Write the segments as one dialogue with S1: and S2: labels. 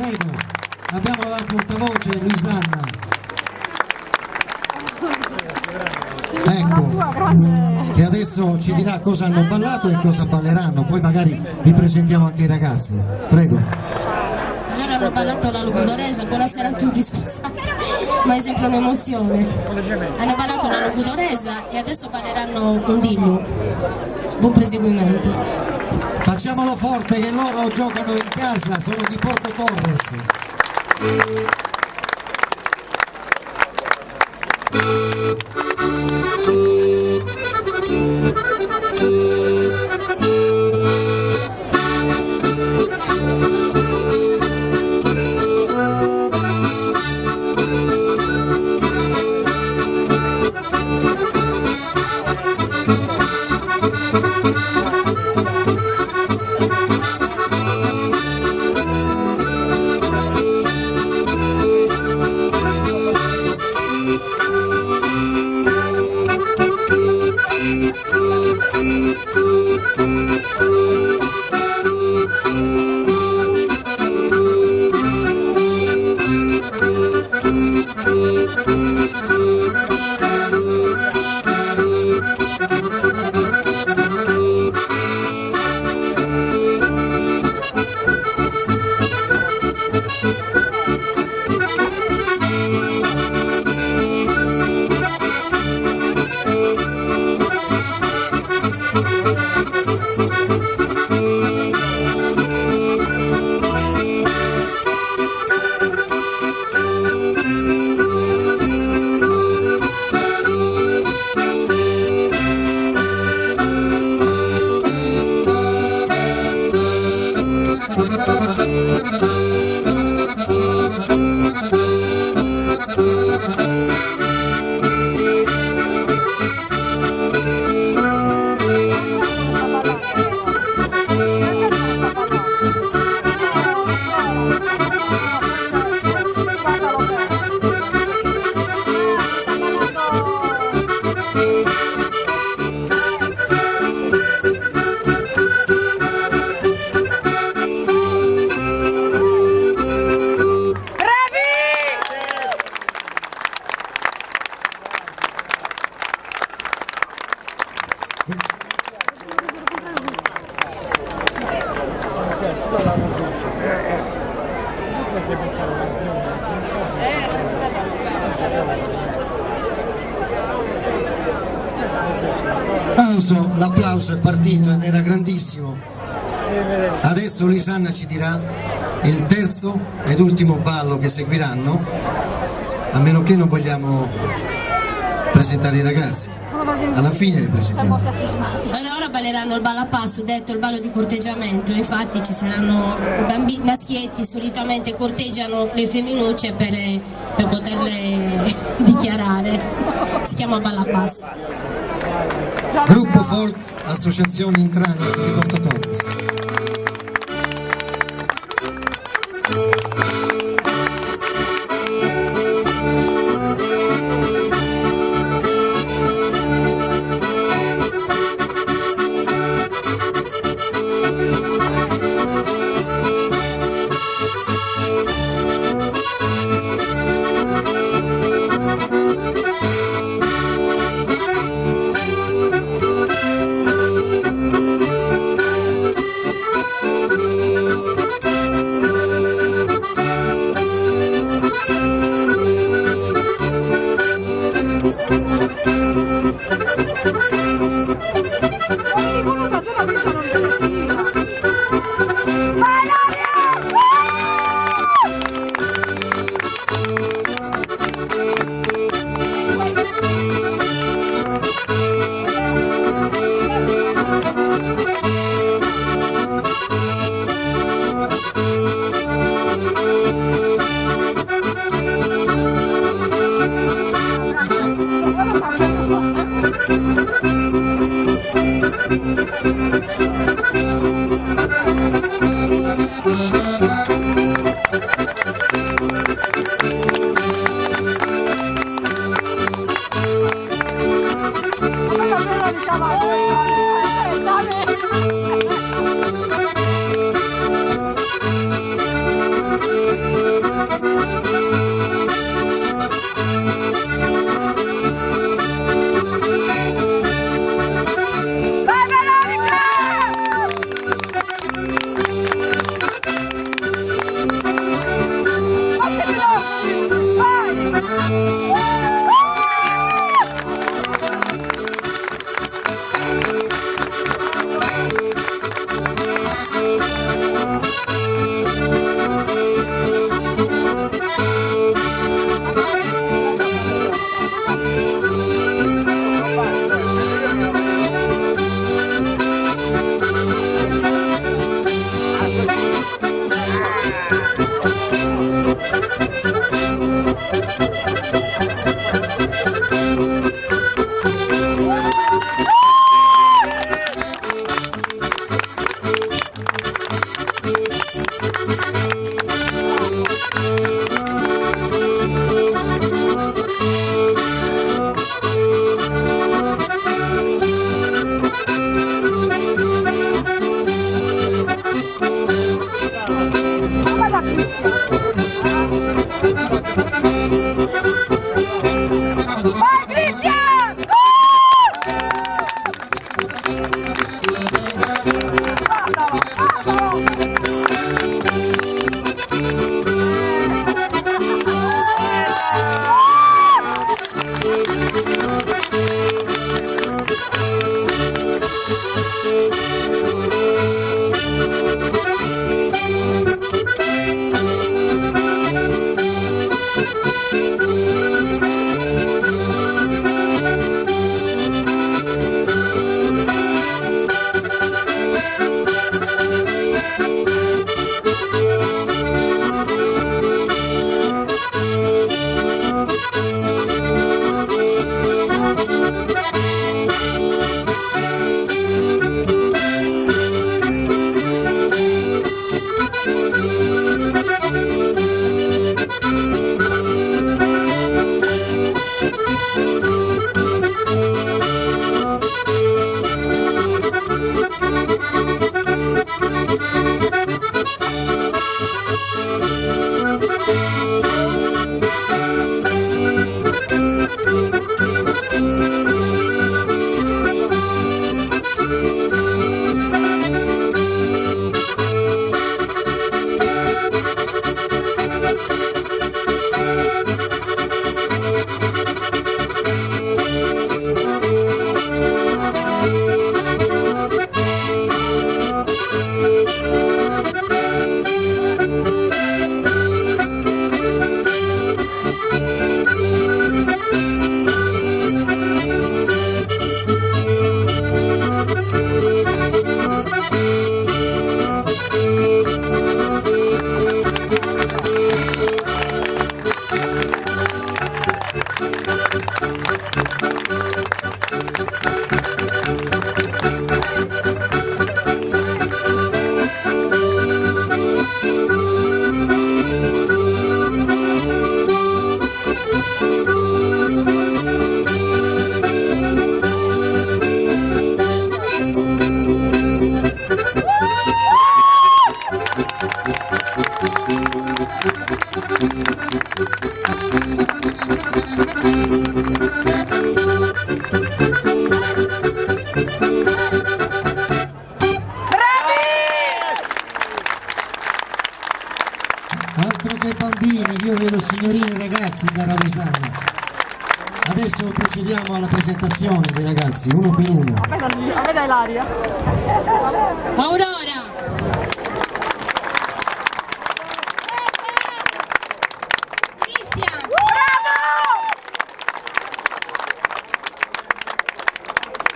S1: prego, abbiamo la portavoce Luisanna. Ecco, che adesso ci dirà cosa hanno ballato e cosa balleranno, poi magari vi presentiamo anche i ragazzi. Prego.
S2: Allora hanno ballato la logudoresa, buonasera a tutti, scusate, ma è sempre un'emozione. Hanno ballato la logudoresa e adesso balleranno un dillo. Buon proseguimento.
S1: Facciamolo forte che loro giocano in casa, sono di Porto Torres. L'applauso è partito ed era grandissimo. Adesso Luisanna ci dirà il terzo ed ultimo ballo che seguiranno, a meno che non vogliamo presentare i ragazzi. Alla fine li presentiamo.
S2: Allora, ora balleranno il ballo a passo, detto il ballo di corteggiamento. Infatti ci saranno i bambini maschietti, solitamente corteggiano le femminucce per poterle dichiarare. Si chiama ballo a passo.
S1: Gruppo Folk, Associazione Intranis di Porto Torres. Altro che bambini, io vedo signorini e ragazzi da Ravisanna. Adesso procediamo alla presentazione dei ragazzi, uno per uno.
S3: A me dai l'aria.
S2: Aurora. Cristian.
S3: Bravo!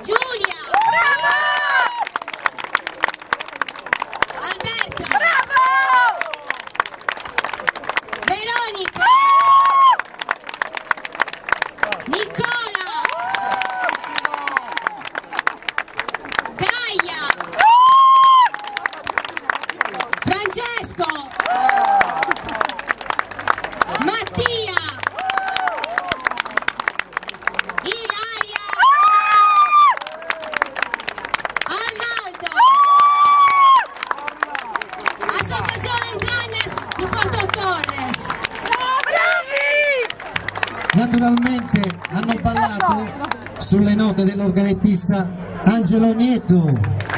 S2: Giulia.
S3: Bravo!
S2: Alberto.
S3: Bravo!
S2: Veronica. Nicola. Gaia.
S1: Naturalmente hanno ballato sulle note dell'organettista Angelo Nieto.